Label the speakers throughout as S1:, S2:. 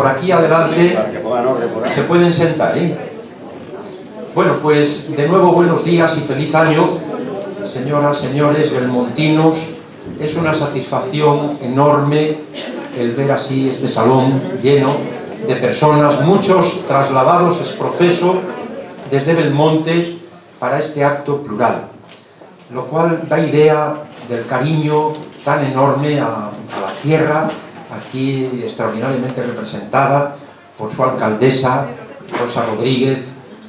S1: por aquí adelante se pueden sentar, ¿eh? Bueno, pues de nuevo buenos días y feliz año, señoras, señores, belmontinos. Es una satisfacción enorme el ver así este salón lleno de personas, muchos trasladados ex profeso desde Belmonte para este acto plural, lo cual da idea del cariño tan enorme a la tierra, aquí extraordinariamente representada por su alcaldesa, Rosa Rodríguez,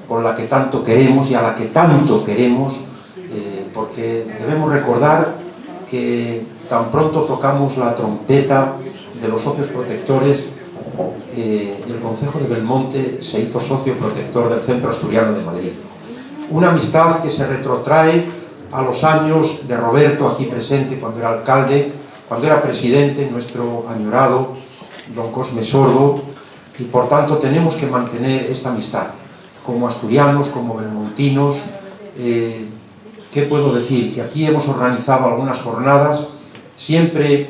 S1: con la que tanto queremos y a la que tanto queremos, porque debemos recordar que tan pronto tocamos la trompeta de los socios protectores, el Concejo de Belmonte se hizo socio protector del Centro Asturiano de Madrid. Una amistad que se retrotrae a los años de Roberto, aquí presente cuando era alcalde, cuando era presidente, nuestro añorado don Cosme Sordo, y por tanto tenemos que mantener esta amistad como asturianos, como belmontinos. ¿Qué puedo decir? Que aquí hemos organizado algunas jornadas, siempre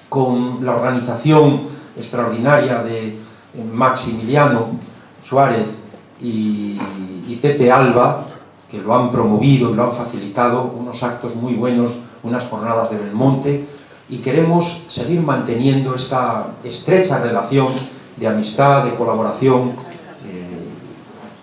S1: con la organización extraordinaria de Maximiliano Suárez y Pepe Alba, que lo han promovido y lo han facilitado, unos actos muy buenos, unas jornadas de Belmonte, y queremos seguir manteniendo esta estrecha relación de amistad, de colaboración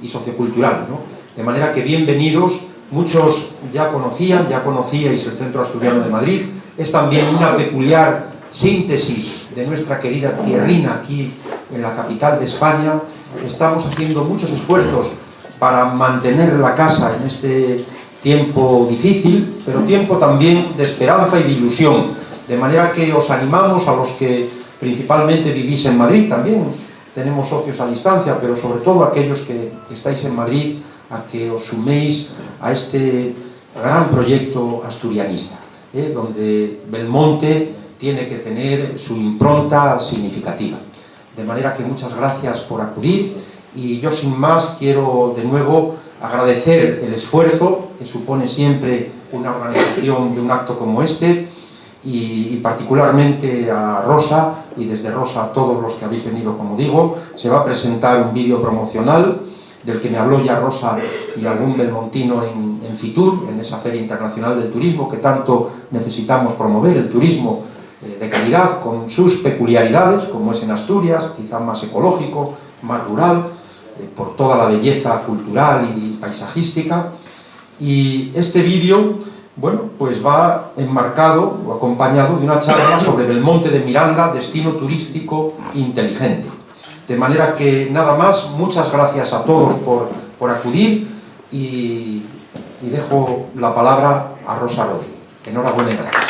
S1: y sociocultural, ¿no? De manera que bienvenidos. Muchos ya conocíais el Centro Asturiano de Madrid. Es también una peculiar síntesis de nuestra querida tierrina aquí en la capital de España. Estamos haciendo muchos esfuerzos para mantener la casa en este tiempo difícil, pero tiempo también de esperanza y de ilusión. De manera que os animamos a los que principalmente vivís en Madrid, también tenemos socios a distancia, pero sobre todo a aquellos que estáis en Madrid, a que os suméis a este gran proyecto asturianista, donde Belmonte tiene que tener su impronta significativa. De manera que muchas gracias por acudir, y yo sin más quiero de nuevo agradecer el esfuerzo que supone siempre una organización de un acto como este, y particularmente a Rosa, y desde Rosa a todos los que habéis venido. Como digo, se va a presentar un vídeo promocional del que me habló ya Rosa y algún belmontino en Fitur, en esa Feria Internacional del Turismo que tanto necesitamos promover, el turismo de calidad con sus peculiaridades, como es en Asturias, quizá más ecológico, más rural, por toda la belleza cultural y paisajística. Y este vídeo, bueno, pues va enmarcado o acompañado de una charla sobre Belmonte de Miranda, destino turístico inteligente. De manera que nada más, muchas gracias a todos por acudir, y dejo la palabra a Rosa Rodríguez. Enhorabuena y gracias.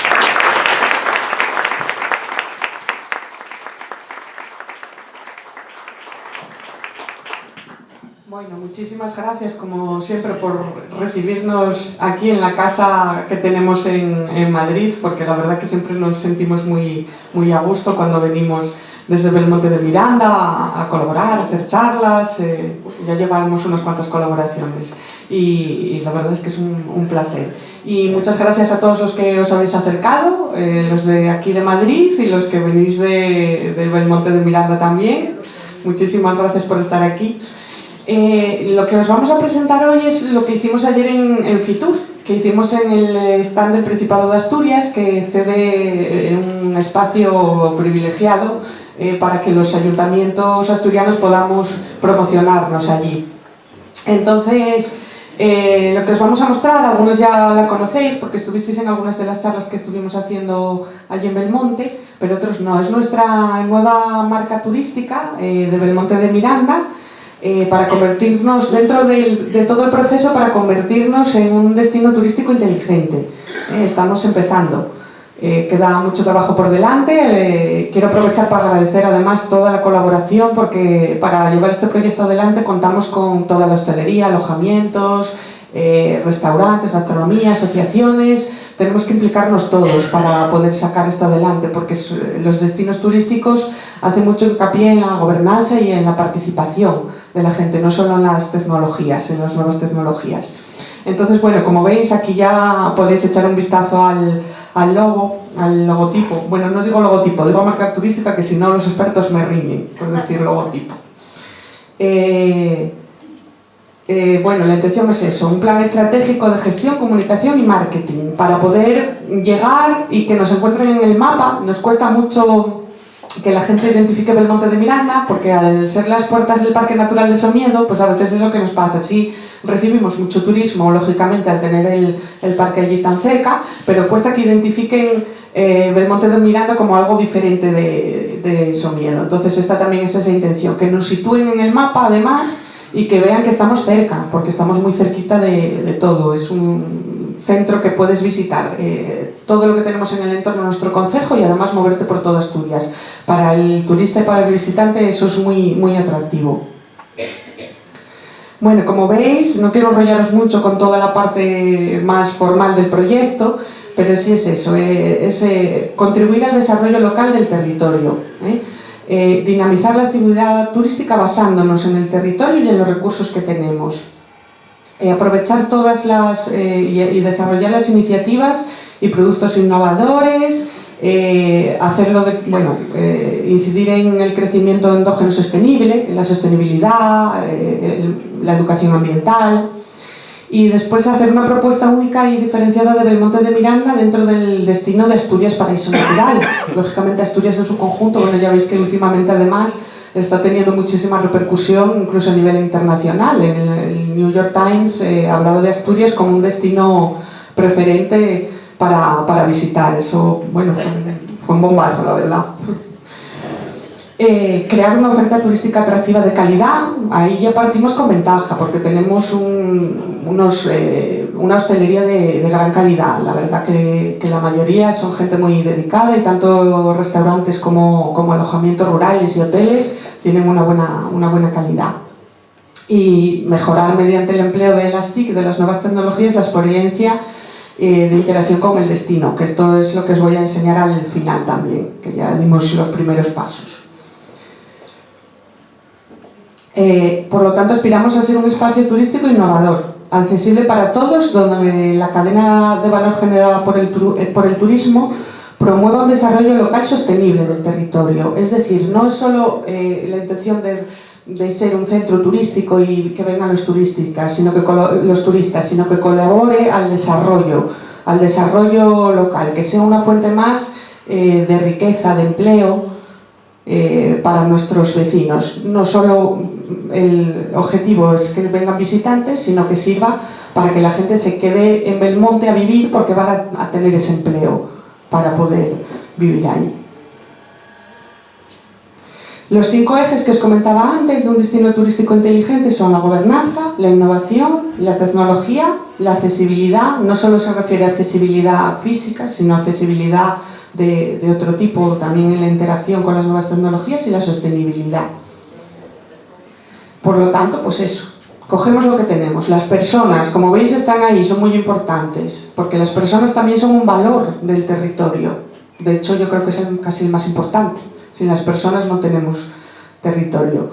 S2: Bueno, muchísimas gracias como siempre por recibirnos aquí en la casa que tenemos en Madrid, porque la verdad que siempre nos sentimos muy a gusto cuando venimos desde Belmonte de Miranda a colaborar, a hacer charlas. Ya llevamos unas cuantas colaboraciones y la verdad es que es un placer. Y muchas gracias a todos los que os habéis acercado, los de aquí de Madrid y los que venís de Belmonte de Miranda también. Muchísimas gracias por estar aquí. Lo que os vamos a presentar hoy es lo que hicimos ayer en Fitur, que hicimos en el stand del Principado de Asturias, que cede un espacio privilegiado para que los ayuntamientos asturianos podamos promocionarnos allí. Entonces, lo que os vamos a mostrar, algunos ya la conocéis porque estuvisteis en algunas de las charlas que estuvimos haciendo allí en Belmonte, pero otros no. Es nuestra nueva marca turística de Belmonte de Miranda, para convertirnos, dentro de todo el proceso, para convertirnos en un destino turístico inteligente. Estamos empezando. Queda mucho trabajo por delante. Quiero aprovechar para agradecer además toda la colaboración, porque para llevar este proyecto adelante contamos con toda la hostelería, alojamientos, restaurantes, gastronomía, asociaciones. Tenemos que implicarnos todos para poder sacar esto adelante, porque los destinos turísticos hacen mucho hincapié en la gobernanza y en la participación de la gente, no solo en las tecnologías, en las nuevas tecnologías. Entonces, bueno, como veis, aquí ya podéis echar un vistazo al logo, al logotipo. Bueno, no digo logotipo, digo marca turística, que si no los expertos me riñen por decir logotipo. Bueno, la intención es eso, un plan estratégico de gestión, comunicación y marketing para poder llegar y que nos encuentren en el mapa. Nos cuesta mucho que la gente identifique Belmonte de Miranda, porque al ser las puertas del Parque Natural de Somiedo, pues a veces es lo que nos pasa. Sí, recibimos mucho turismo, lógicamente, al tener el parque allí tan cerca, pero cuesta que identifiquen Belmonte de Miranda como algo diferente de Somiedo. Entonces esta también es esa intención, que nos sitúen en el mapa, además, y que vean que estamos cerca, porque estamos muy cerquita de todo. Es un centro que puedes visitar todo lo que tenemos en el entorno de nuestro concejo y además moverte por toda Asturias. Para el turista y para el visitante eso es muy, muy atractivo. Bueno, como veis, no quiero enrollaros mucho con toda la parte más formal del proyecto, pero sí es eso, es contribuir al desarrollo local del territorio. Dinamizar la actividad turística basándonos en el territorio y en los recursos que tenemos. Aprovechar todas las y desarrollar las iniciativas y productos innovadores, incidir en el crecimiento endógeno sostenible, en la sostenibilidad, la educación ambiental, y después hacer una propuesta única y diferenciada de Belmonte de Miranda dentro del destino de Asturias Paraíso Natural. Lógicamente Asturias en su conjunto, bueno, ya veis que últimamente además está teniendo muchísima repercusión incluso a nivel internacional. El New York Times hablaba de Asturias como un destino preferente para visitar. Eso, bueno, fue un bombazo, la verdad. Crear una oferta turística atractiva de calidad, ahí ya partimos con ventaja, porque tenemos una hostelería de gran calidad. La verdad que la mayoría son gente muy dedicada y tanto restaurantes como alojamientos rurales y hoteles tienen una buena calidad. Y mejorar mediante el empleo de las TIC, de las nuevas tecnologías, la experiencia de interacción con el destino, que esto es lo que os voy a enseñar al final también, que ya dimos los primeros pasos. Por lo tanto, aspiramos a ser un espacio turístico innovador, accesible para todos, donde la cadena de valor generada por el turismo promueva un desarrollo local sostenible del territorio. Es decir, no es solo la intención de ser un centro turístico y que vengan los turistas, sino que colabore al desarrollo local, que sea una fuente más de riqueza, de empleo, para nuestros vecinos. No solo el objetivo es que vengan visitantes, sino que sirva para que la gente se quede en Belmonte a vivir, porque van a tener ese empleo para poder vivir ahí. Los 5 ejes que os comentaba antes de un destino turístico inteligente son la gobernanza, la innovación, la tecnología, la accesibilidad. No solo se refiere a accesibilidad física, sino a accesibilidad de otro tipo, también en la interacción con las nuevas tecnologías, y la sostenibilidad. Por lo tanto, pues eso, cogemos lo que tenemos. Las personas, como veis, están ahí, son muy importantes, porque las personas también son un valor del territorio. De hecho, yo creo que es casi el más importante. Sin las personas no tenemos territorio.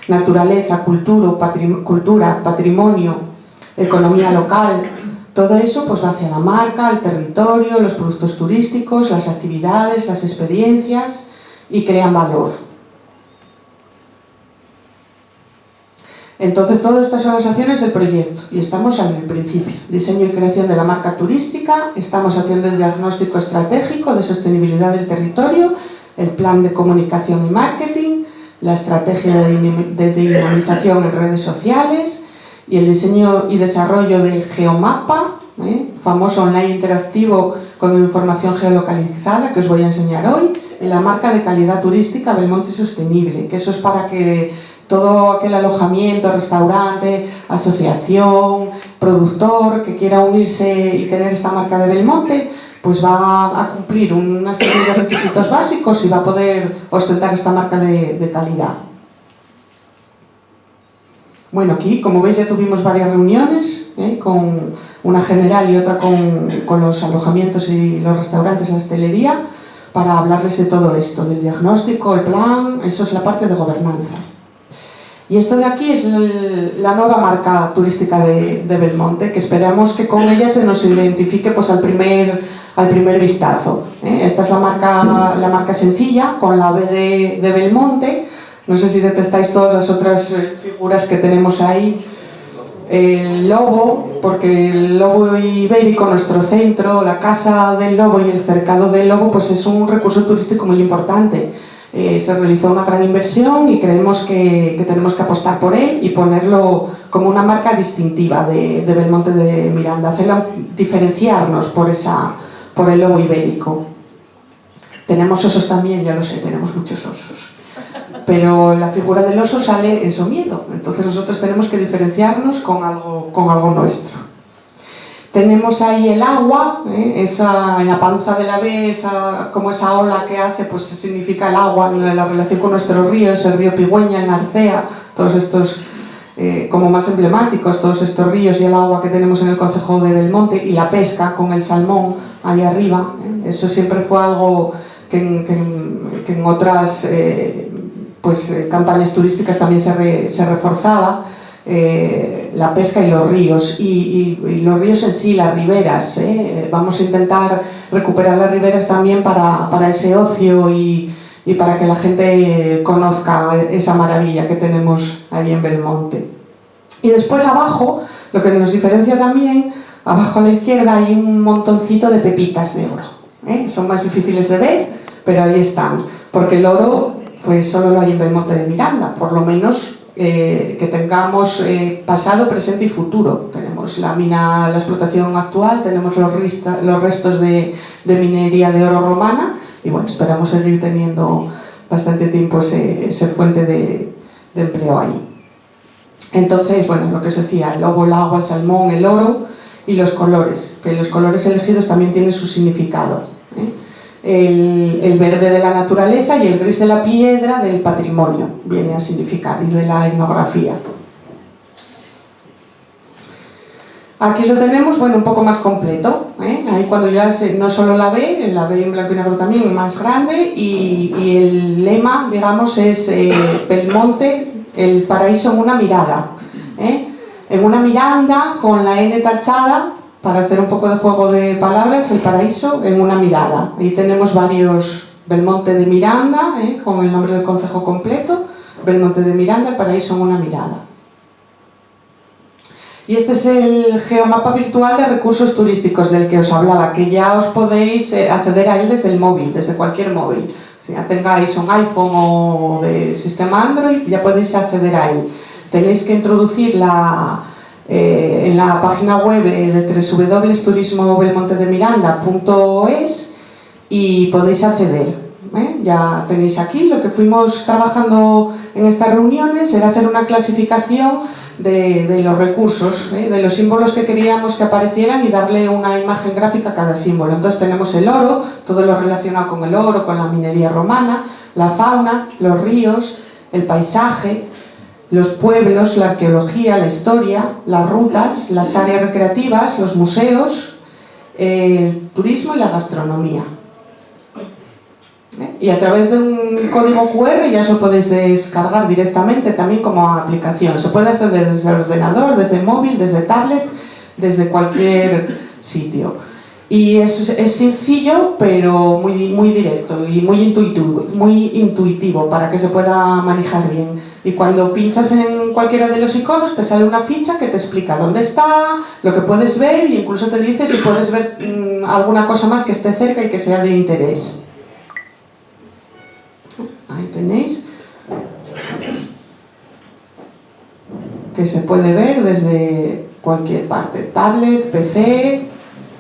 S2: Naturaleza, cultura, patrimonio, economía local. Todo eso pues va hacia la marca, el territorio, los productos turísticos, las actividades, las experiencias, y crean valor. Entonces, todas estas son las acciones del proyecto y estamos en el principio. Diseño y creación de la marca turística, estamos haciendo el diagnóstico estratégico de sostenibilidad del territorio, el plan de comunicación y marketing, la estrategia de dinamización en redes sociales, y el diseño y desarrollo del geomapa, famoso online interactivo con información geolocalizada, que os voy a enseñar hoy, en la marca de calidad turística Belmonte Sostenible, que eso es para que todo aquel alojamiento, restaurante, asociación, productor que quiera unirse y tener esta marca de Belmonte, pues va a cumplir una serie de requisitos básicos y va a poder ostentar esta marca de calidad. Bueno, aquí, como veis, ya tuvimos varias reuniones, con una general y otra con los alojamientos y los restaurantes, la hostelería, para hablarles de todo esto, del diagnóstico, el plan. Eso es la parte de gobernanza. Y esto de aquí es la nueva marca turística de Belmonte, que esperamos que con ella se nos identifique pues, al primer vistazo. Esta es la marca sencilla, con la B de Belmonte. No sé si detectáis todas las otras figuras que tenemos ahí. El lobo, porque el lobo ibérico, nuestro centro, la Casa del Lobo y el Cercado del Lobo, pues es un recurso turístico muy importante. Se realizó una gran inversión y creemos que tenemos que apostar por él y ponerlo como una marca distintiva de Belmonte de Miranda, hacerla diferenciarnos por el lobo ibérico. Tenemos osos también, ya lo sé, tenemos muchos osos. Pero la figura del oso sale en Somiedo, entonces nosotros tenemos que diferenciarnos con algo nuestro. Tenemos ahí el agua, en la panza de la B, como esa ola que hace, pues significa el agua, la relación con nuestros ríos, el río Pigüeña, el Narcea, todos estos como más emblemáticos, todos estos ríos y el agua que tenemos en el concejo de Belmonte, y la pesca con el salmón ahí arriba. Eso siempre fue algo que en otras campañas turísticas también se reforzaba. La pesca y los ríos y los ríos en sí, las riberas. Vamos a intentar recuperar las riberas también para ese ocio y para que la gente conozca esa maravilla que tenemos ahí en Belmonte. Y después abajo, lo que nos diferencia también, abajo a la izquierda hay un montoncito de pepitas de oro. Son más difíciles de ver, pero ahí están, porque el oro pues solo lo hay en Belmonte de Miranda, por lo menos que tengamos pasado, presente y futuro. Tenemos la explotación actual, tenemos los restos de minería de oro romana y bueno, esperamos seguir teniendo bastante tiempo ese fuente de empleo ahí. Entonces, bueno, lo que os decía, el lobo, el agua, el salmón, el oro y los colores, que los colores elegidos también tienen su significado. El verde de la naturaleza y el gris de la piedra del patrimonio, viene a significar, y de la etnografía. Aquí lo tenemos, bueno, un poco más completo, ahí cuando ya no solo la B en blanco y negro también, más grande, y el lema, digamos, es Belmonte, el paraíso en una mirada. En una miranda, con la N tachada, para hacer un poco de juego de palabras, el paraíso en una mirada. Ahí tenemos varios Belmonte de Miranda, con el nombre del concejo completo, Belmonte de Miranda, el paraíso en una mirada. Y este es el geomapa virtual de recursos turísticos del que os hablaba, que ya os podéis acceder a él desde el móvil, desde cualquier móvil. Si ya tengáis un iPhone o de sistema Android, ya podéis acceder a él. Tenéis que introducir en la página web de www.turismobelmontedemiranda.es y podéis acceder. Ya tenéis aquí lo que fuimos trabajando en estas reuniones, era hacer una clasificación de los recursos, de los símbolos que queríamos que aparecieran y darle una imagen gráfica a cada símbolo. Entonces tenemos el oro, todo lo relacionado con el oro, con la minería romana, la fauna, los ríos, el paisaje, los pueblos, la arqueología, la historia, las rutas, las áreas recreativas, los museos, el turismo y la gastronomía. Y a través de un código QR ya os lo podéis descargar directamente también como aplicación. Se puede acceder desde el ordenador, desde el móvil, desde tablet, desde cualquier sitio. Y es sencillo, pero muy directo y muy intuitivo para que se pueda manejar bien. Y cuando pinchas en cualquiera de los iconos te sale una ficha que te explica dónde está, lo que puedes ver e incluso te dice si puedes ver alguna cosa más que esté cerca y que sea de interés. Ahí tenéis, que se puede ver desde cualquier parte, tablet, PC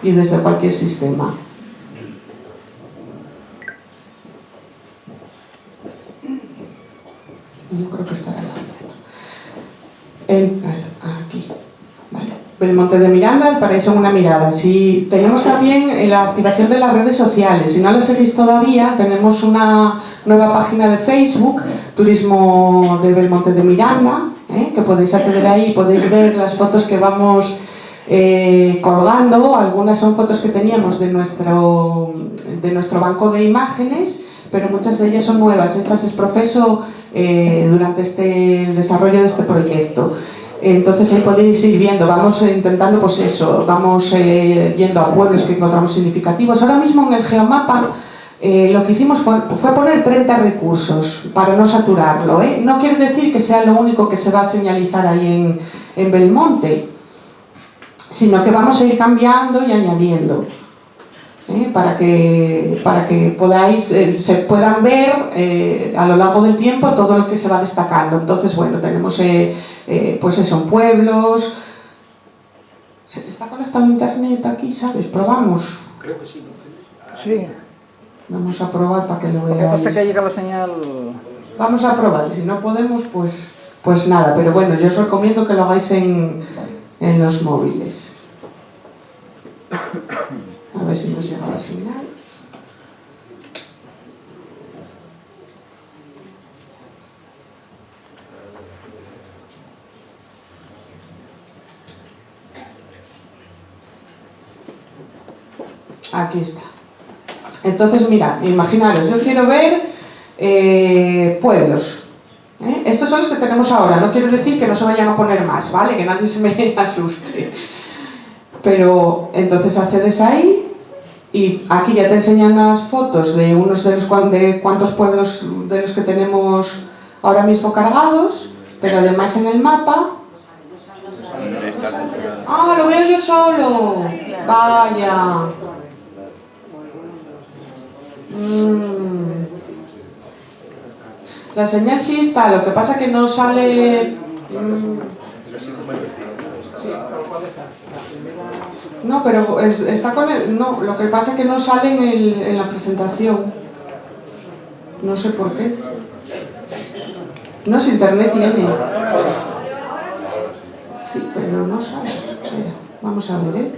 S2: y desde cualquier sistema. Yo creo que estará aquí. Vale. Belmonte de Miranda, el paraíso en una mirada. Si tenemos también la activación de las redes sociales. Si no las habéis todavía, tenemos una nueva página de Facebook, Turismo de Belmonte de Miranda, que podéis acceder ahí y podéis ver las fotos que vamos colgando. Algunas son fotos que teníamos de nuestro banco de imágenes, pero muchas de ellas son nuevas, hechas ex profeso durante el desarrollo de este proyecto. Entonces ahí podéis ir viendo, vamos intentando pues eso, vamos yendo a pueblos que encontramos significativos. Ahora mismo en el geomapa lo que hicimos fue poner 30 recursos para no saturarlo, ¿eh? No quiere decir que sea lo único que se va a señalizar ahí en Belmonte, sino que vamos a ir cambiando y añadiendo, para que podáis, se puedan ver a lo largo del tiempo todo lo que se va destacando. Entonces, bueno, tenemos pues eso, pueblos. ¿Está conectado a internet aquí, sabes? ¿Probamos?
S3: Creo que sí, ¿no?
S4: Sí.
S2: Vamos a probar para que lo veáis.
S4: Lo que pasa es que llega la señal...
S2: Vamos a probar, si no podemos, pues nada. Pero bueno, yo os recomiendo que lo hagáis en los móviles. A ver si nos llega la señal. Aquí está. Entonces, mira, imaginaros, yo quiero ver pueblos. Estos son los que tenemos ahora, no quiere decir que no se vayan a poner más, ¿vale? Que nadie se me asuste. Pero entonces accedes ahí y aquí ya te enseñan las fotos de unos de cuántos pueblos de los que tenemos ahora mismo cargados, pero además en el mapa... ¡Ah, lo veo yo solo! ¡Vaya! La señal sí está, lo que pasa que no sale... No, pero está con el... No, lo que pasa es que no sale en la presentación. No sé por qué. No, si internet tiene. Sí, pero no sale. Espera, vamos a ver,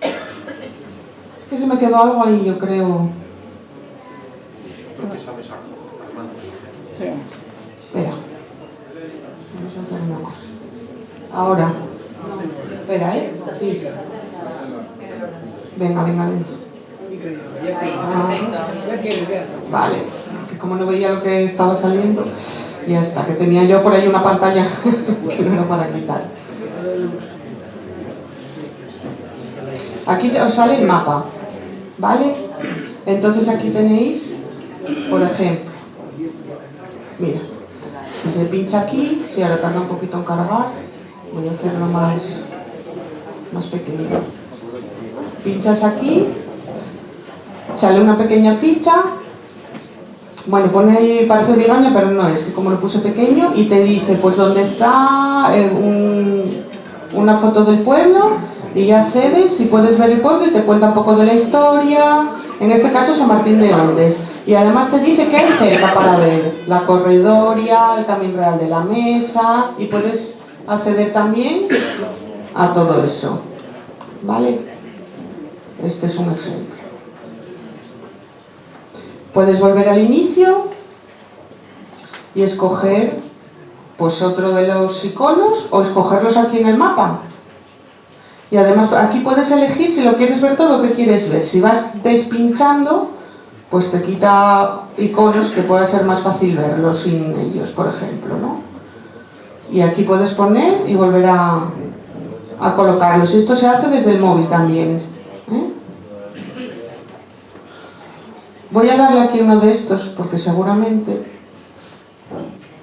S2: Es que se me quedó algo ahí, yo creo.
S4: Sí.
S2: Espera. Vamos a hacer una cosa. Ahora. Espera, Sí. Venga. Vale. Que como no veía lo que estaba saliendo, ya está. Que tenía yo por ahí una pantalla que no era para quitar. Aquí os sale el mapa, ¿vale? Entonces aquí tenéis, por ejemplo, mira, si se pincha aquí, si ahora tarda un poquito en cargar, voy a hacerlo más pequeño. Pinchas aquí, sale una pequeña ficha, bueno, pone ahí, parece Bigaña, pero no, es que como lo puse pequeño, y te dice pues dónde está una foto del pueblo, y ya accedes y puedes ver el pueblo y te cuenta un poco de la historia, en este caso San Martín de Ondes, y además te dice que hay cerca para ver la corredoria, el Camino Real de la Mesa, y puedes acceder también a todo eso, ¿vale? Este es un ejemplo. Puedes volver al inicio y escoger pues otro de los iconos o escogerlos aquí en el mapa. Y además aquí puedes elegir si lo quieres ver todo, qué quieres ver. Si vas despinchando, pues te quita iconos que pueda ser más fácil verlos sin ellos, por ejemplo, ¿no? Y aquí puedes poner y volver a colocarlos. Y esto se hace desde el móvil también, Voy a darle aquí uno de estos porque seguramente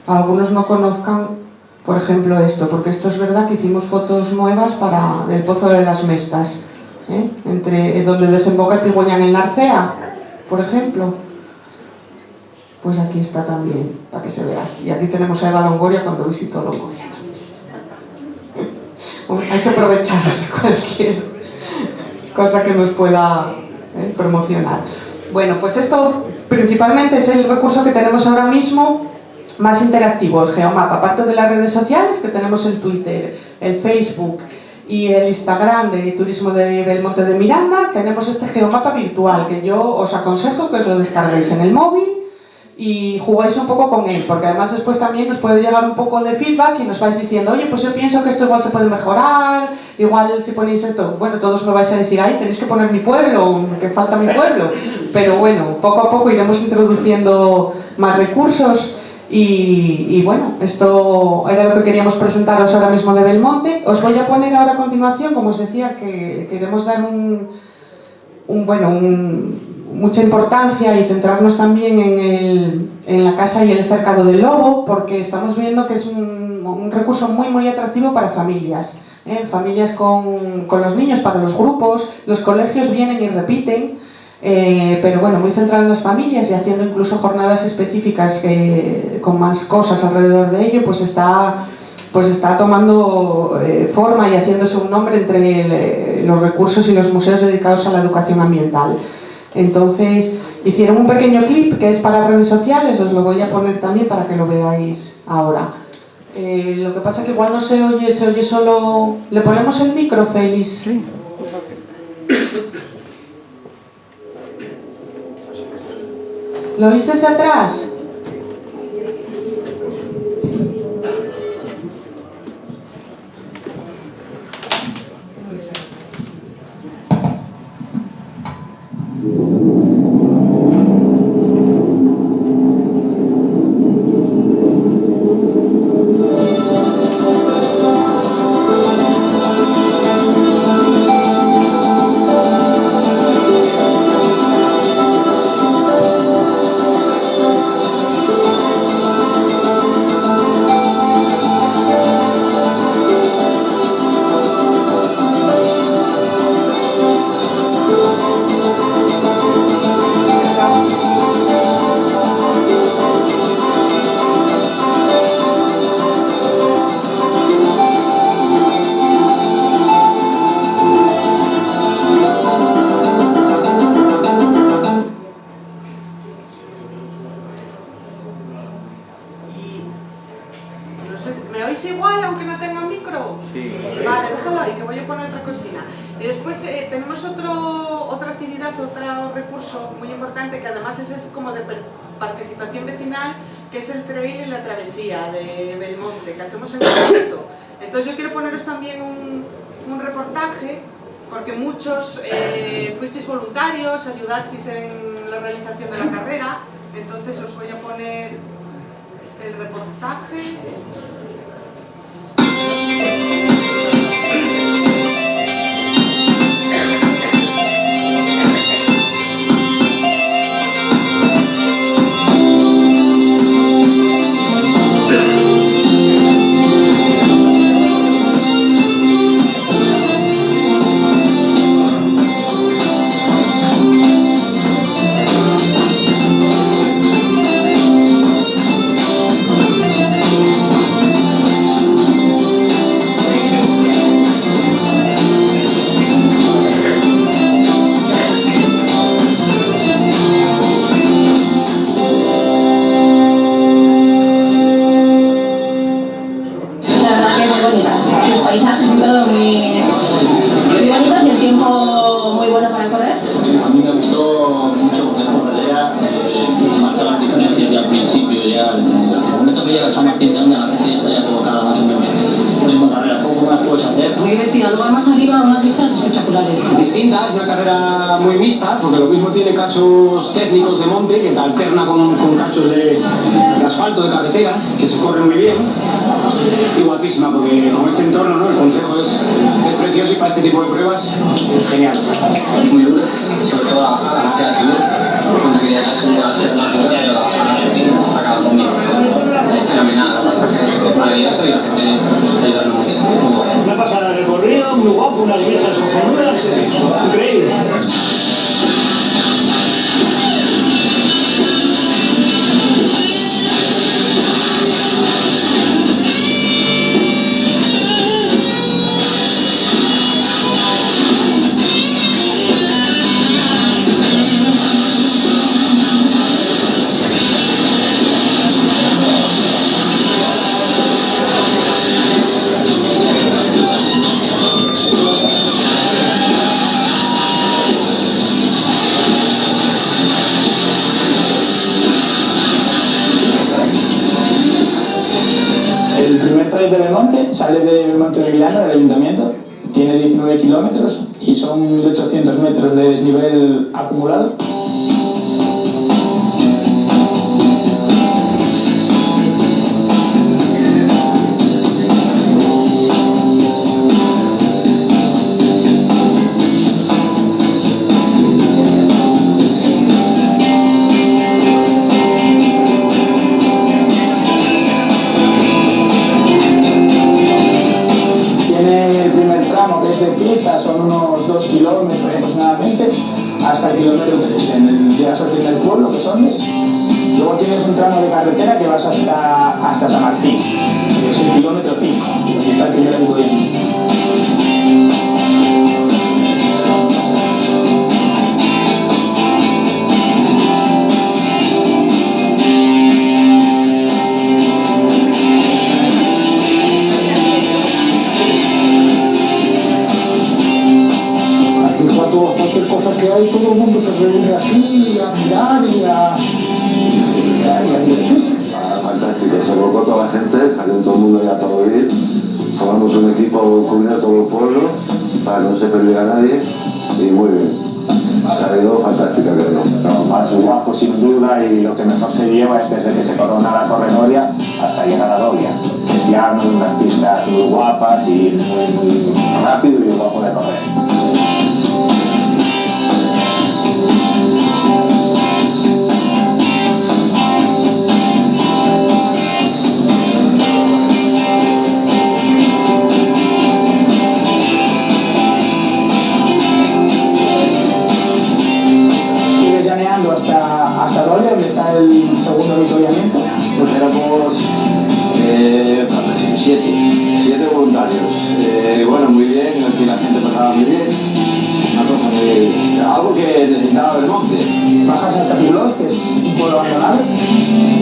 S2: algunos no conozcan, por ejemplo, esto, porque esto es verdad que hicimos fotos nuevas para el Pozo de las Mestas, entre donde desemboca el Pigüeñán en Narcea, por ejemplo. Pues aquí está también, para que se vea. Y aquí tenemos a Eva Longoria cuando visitó Longoria. Hay que aprovechar cualquier cosa que nos pueda promocionar. Bueno, pues esto principalmente es el recurso que tenemos ahora mismo más interactivo, el geomapa. Aparte de las redes sociales, que tenemos el Twitter, el Facebook y el Instagram de Turismo de Belmonte de Miranda, tenemos este geomapa virtual que yo os aconsejo que os lo descarguéis en el móvil y jugáis un poco con él, porque además después también nos puede llegar un poco de feedback y nos vais diciendo, oye, pues yo pienso que esto igual se puede mejorar, igual si ponéis esto, bueno, todos me vais a decir, ay, tenéis que poner mi pueblo, que falta mi pueblo, pero bueno, poco a poco iremos introduciendo más recursos y bueno, esto era lo que queríamos presentaros ahora mismo de Belmonte. Os voy a poner ahora a continuación, como os decía, que queremos dar mucha importancia y centrarnos también en la casa y el cercado del lobo, porque estamos viendo que es un recurso muy atractivo para familias, familias con los niños, para los grupos. Los colegios vienen y repiten, pero bueno, muy centrado en las familias y haciendo incluso jornadas específicas con más cosas alrededor de ello, pues está tomando forma y haciéndose un nombre entre los recursos y los museos dedicados a la educación ambiental. Entonces hicieron un pequeño clip que es para redes sociales, os lo voy a poner también para que lo veáis ahora. Lo que pasa es que igual no se oye solo... ¿Le ponemos el micro, Félix?
S4: Sí.
S2: ¿Lo oís desde atrás? ¿Me oís igual aunque no tenga micro? Sí. Vale, déjalo ahí, que voy a poner otra cocina. Y después tenemos otra actividad, otro recurso muy importante que además es como de participación vecinal, que es el trail y la travesía de Belmonte, que hacemos en conjunto. Entonces yo quiero poneros también un reportaje, porque muchos fuisteis voluntarios, ayudasteis en la realización de la carrera, entonces os voy a poner el reportaje.
S3: Paisajes y todo muy bonitos y el tiempo muy bueno para correr.
S5: A mí me gustó mucho porque esta pelea marca las diferencias ya al principio, ya el momento que llega a San Martín de Onda, la gente ya está ya colocada más o menos ritmo de carrera, poco más puedes hacer.
S3: Muy divertido, luego más arriba unas vistas espectaculares.
S6: Distinta, es una carrera muy mixta, porque lo mismo tiene cachos técnicos de monte que alterna con cachos de asfalto, de carretera, que se corre muy bien. Y guapísima, porque con este entorno, ¿no? El concejo es precioso y para este tipo de pruebas es genial.
S5: Muy dura, sobre todo la bajada, más que la subida. Cuando quería que la subida va a ser más dura y la bajada acaba conmigo. Fenomenal, el paisaje es maravilloso y la gente ayudando mucho.
S7: Una pasada de recorrido, muy guapo, unas vistas cojonudas, increíble.
S6: desde Belmonte, sale de Belmonte de Milano, del ayuntamiento, tiene 19 kilómetros y son 800 metros de desnivel acumulado. Son unos 2 kilómetros aproximadamente hasta el kilómetro 3. Llegas al primer pueblo, que es Ondes. Luego tienes un tramo de carretera que vas hasta San Martín, que es el kilómetro 5, y aquí está el primer encuentro.
S8: Cualquier cosa que hay, todo el mundo se reúne aquí a mirar y a divertirse.
S9: Fantástico, se volcó toda la gente, salió todo el mundo ya a todo ir. Formamos un equipo cubriendo todo el pueblo para que no se perdiera nadie y muy bien. Salió fantástica, creo.
S6: Lo más guapo sin duda y lo que mejor se lleva es desde que se corona la Correnoria hasta llegar a Dolia. Es ya unas pistas muy guapas y muy rápido y guapo de correr. Hasta Dolia, donde está el segundo avituallamiento.
S9: Pues éramos 7 voluntarios. Bueno, muy bien, aquí la gente pasaba muy bien. Una cosa muy... algo que necesitaba Belmonte.
S6: Bajas hasta Toulouse, que es un pueblo abandonado.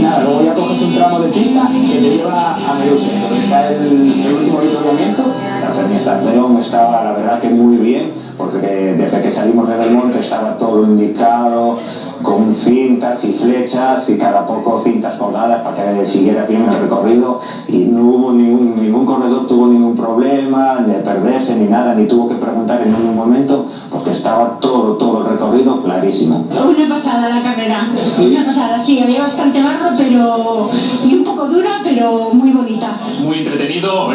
S6: Nada, luego ya coges un tramo de pista que te lleva a Meruse, donde está el último avituallamiento. La administración estaba, la verdad, que muy bien, porque desde que salimos de Belmonte estaba todo indicado, con cintas y flechas y cada poco cintas colgadas para que siguiera bien el recorrido, y no hubo ningún corredor tuvo ningún problema de perderse ni nada, ni tuvo que preguntar en ningún momento, porque estaba todo el recorrido clarísimo.
S10: Una pasada la carrera, una pasada, sí, había bastante barro y un poco dura, pero muy bonita.
S11: Muy entretenido,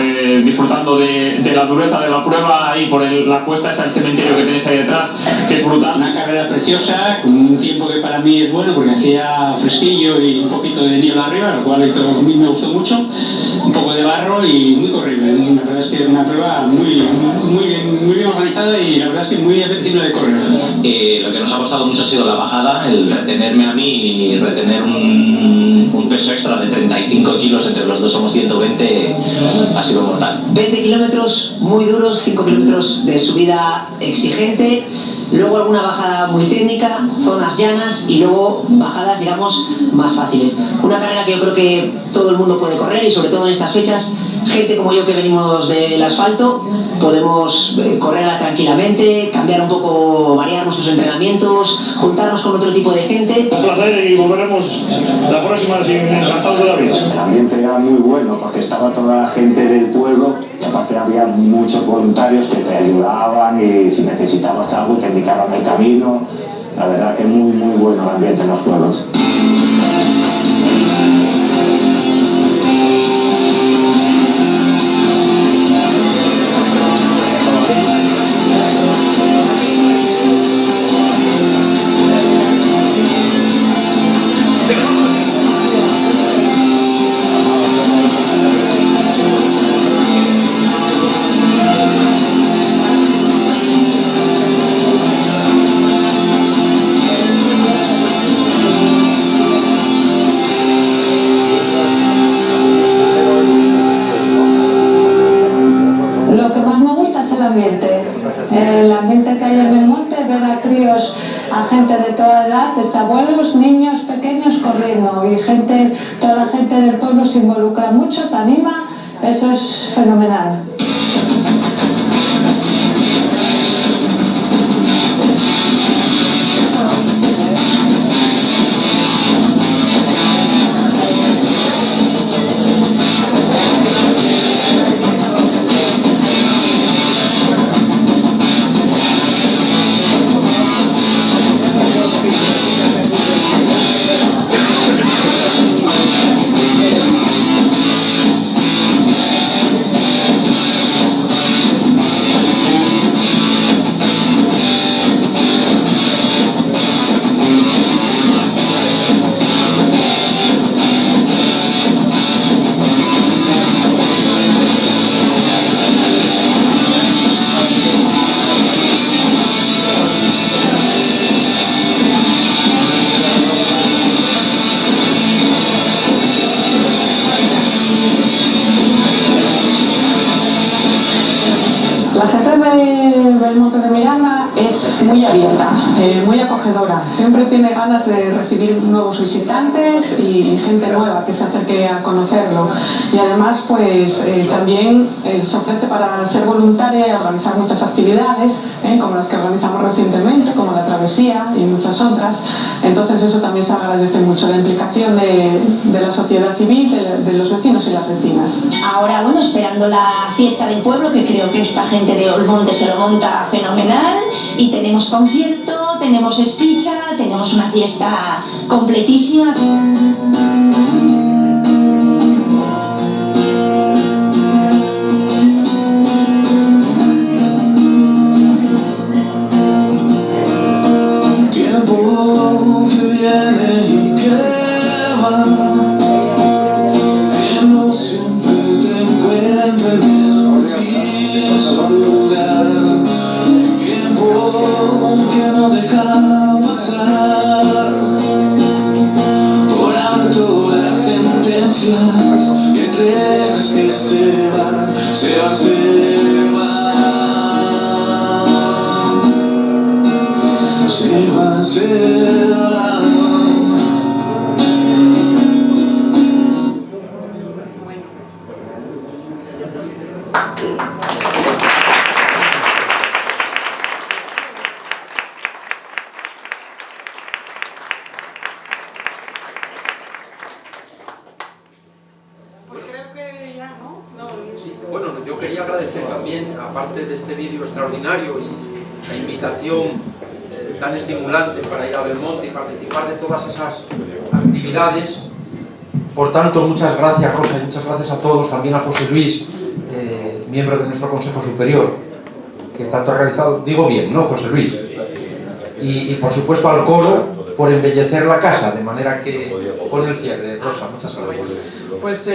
S11: disfrutando de la dureza de la prueba ahí por la cuesta, ese cementerio que tenéis ahí detrás, que es brutal.
S12: Una carrera preciosa, con un tiempo que para mí es bueno porque hacía fresquillo y un poquito de niebla arriba, lo cual a mí me gustó mucho. Un poco de barro y muy corrible. La verdad es que una prueba muy bien organizada y la verdad es que muy apetecible de correr.
S13: Lo que nos ha costado mucho ha sido la bajada, el retenerme a mí y retener un peso extra de 35 kilos, entre los dos somos 120, ha sido mortal.
S14: 20 kilómetros muy duros, 5 kilómetros de subida exigente, luego alguna bajada muy técnica, zonas llanas y luego bajadas, digamos, más fáciles. Una carrera que yo creo que todo el mundo puede correr y sobre todo en estas fechas, gente como yo que venimos del asfalto, podemos correrla tranquilamente, cambiar un poco, variar nuestros entrenamientos, juntarnos con otro tipo de gente.
S7: Un placer y volveremos la próxima encantados de la vida.
S6: El ambiente era muy bueno porque estaba toda la gente del pueblo y aparte había muchos voluntarios que te ayudaban y si necesitabas algo te indicaban el camino. La verdad que muy bueno el ambiente en los pueblos.
S15: El ambiente que hay en Belmonte, ver a críos, a gente de toda edad, desde abuelos, niños pequeños corriendo y toda la gente del pueblo se involucra mucho, te anima, eso es fenomenal.
S2: Belmonte de Miranda es muy abierta, muy acogedora. Siempre tiene ganas de recibir nuevos visitantes y gente nueva que se acerque a conocerlo. Y además, pues también se ofrece para ser voluntaria y organizar muchas actividades, como las que organizamos recientemente, como la travesía y muchas otras. Entonces eso también se agradece mucho, la implicación de la sociedad civil, de los vecinos y las vecinas.
S3: Ahora, bueno, esperando la fiesta del pueblo, que creo que esta gente de Olmonte se lo monta fenomenal, y tenemos concierto, tenemos espicha, tenemos una fiesta completísima.
S16: Tiempo que viene y que va, que no siempre te encuentra en el preciso lugar. Tiempo que no deja pasar por alto las sentencias y trenes que se van, se van, se van. Se van, se van.
S2: Pues creo que ya, ¿no?
S1: Sí, bueno, yo quería agradecer también, aparte de este vídeo extraordinario y la invitación tan estimulante para ir a Belmonte y participar de todas esas actividades. Por tanto, muchas gracias, Rosa, y muchas gracias a todos, también a José Luis, miembro de nuestro Consejo Superior, que tanto ha realizado, digo bien, ¿no, José Luis? Y por supuesto al coro por embellecer la casa, de manera que pone el cierre. Rosa, muchas gracias.
S2: Pues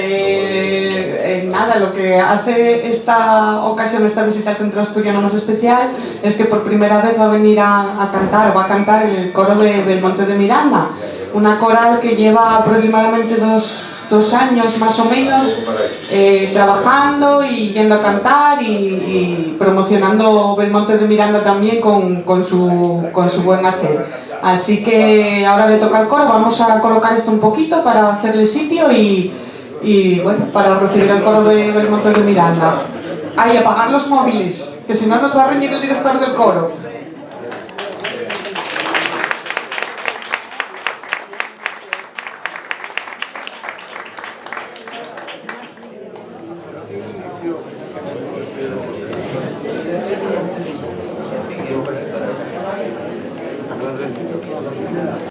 S2: nada, lo que hace esta ocasión, esta visita al Centro Asturiano más especial, es que por primera vez va a venir a cantar, va a cantar el coro de Belmonte de Miranda, una coral que lleva aproximadamente dos años más o menos trabajando y yendo a cantar y promocionando Belmonte de Miranda también con su buen hacer. Así que ahora le toca al coro, vamos a colocar esto un poquito para hacerle sitio y bueno, para recibir el coro de Belmonte de Miranda. Ay, apagar los móviles, que si no nos va a reñir el director del coro.